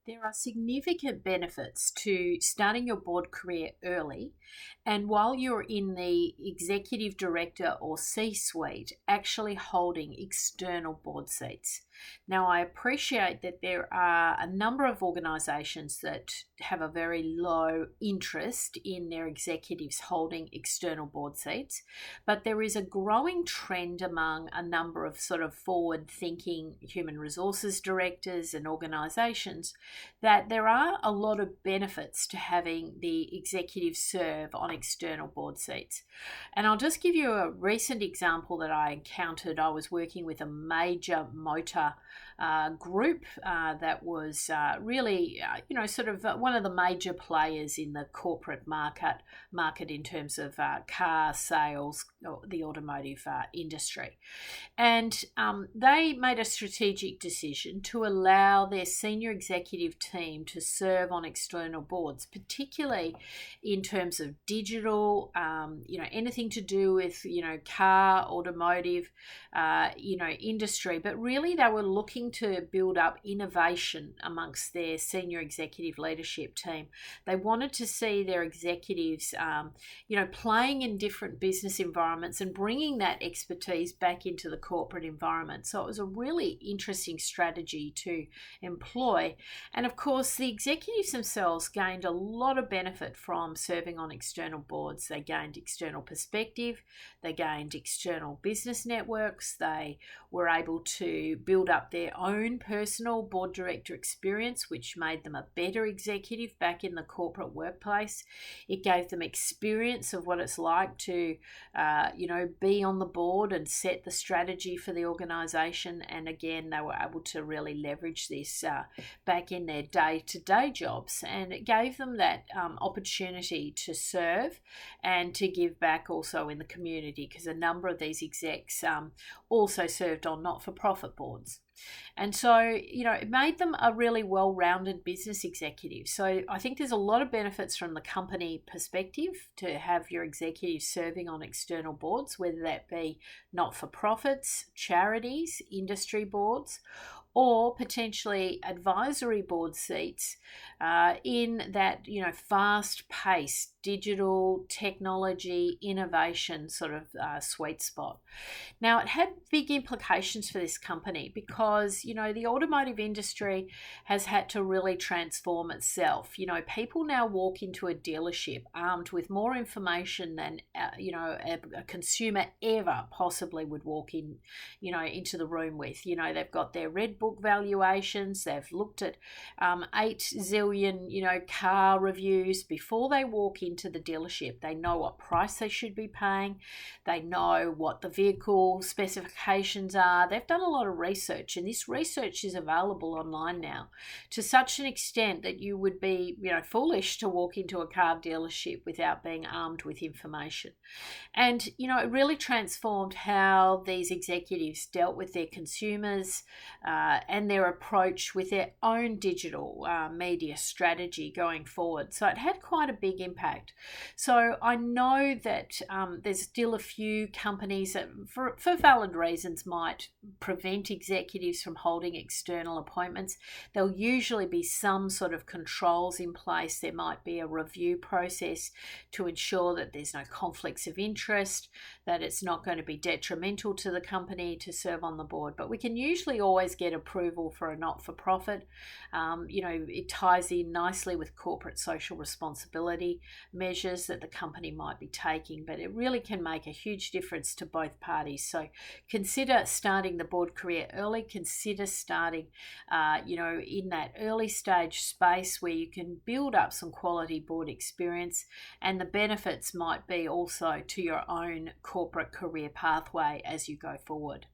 There are significant benefits to starting your board career early, and while you're in the executive director or C suite, actually holding external board seats. Now, I appreciate that there are a number of organisations that have a very low interest in their executives holding external board seats, but there is a growing trend among a number of sort of forward thinking human resources directors and organisations that there are a lot of benefits to having the executive serve on external board seats. And I'll just give you a recent example that I encountered. I was working with a major motor group that was really, sort of one of the major players in the corporate market in terms of car sales, or the automotive industry. And they made a strategic decision to allow their senior executive team to serve on external boards, particularly in terms of digital, anything to do with, car, automotive, industry. But really, they were looking to build up innovation amongst their senior executive leadership team. They wanted to see their executives, playing in different business environments and bringing that expertise back into the corporate environment. So it was a really interesting strategy to employ. And of course, the executives themselves gained a lot of benefit from serving on external boards. They gained external perspective, they gained external business networks, they were able to build up their own personal board director experience, which made them a better executive back in the corporate workplace. It gave them experience of what it's like to, be on the board and set the strategy for the organisation. And again, they were able to really leverage this back in their day-to-day jobs. And it gave them that opportunity to serve and to give back also in the community, because a number of these execs also served on not-for-profit boards. And so, it made them a really well-rounded business executive. So I think there's a lot of benefits from the company perspective to have your executives serving on external boards, whether that be not-for-profits, charities, industry boards, or potentially advisory board seats in that, fast-paced digital technology innovation sort of sweet spot. Now, it had big implications for this company because, the automotive industry has had to really transform itself. People now walk into a dealership armed with more information than, a consumer ever possibly would walk in, into the room with. They've got their red book valuations, they've looked at 8 zillion, car reviews before they walk into the dealership. They know what price they should be paying, they know what the vehicle specifications are. They've done a lot of research, and this research is available online now to such an extent that you would be, foolish to walk into a car dealership without being armed with information. And, it really transformed how these executives dealt with their consumers and their approach with their own digital media strategy going forward. So it had quite a big impact. So I know that there's still a few companies that, for valid reasons, might prevent executives from holding external appointments. There'll usually be some sort of controls in place. There might be a review process to ensure that there's no conflicts of interest, that it's not going to be detrimental to the company to serve on the board. But we can usually always get approval for a not-for-profit. It ties in nicely with corporate social responsibility measures that the company might be taking, but it really can make a huge difference to both parties. So consider starting the board career early. Consider starting, in that early stage space where you can build up some quality board experience, and the benefits might be also to your own corporate career pathway as you go forward.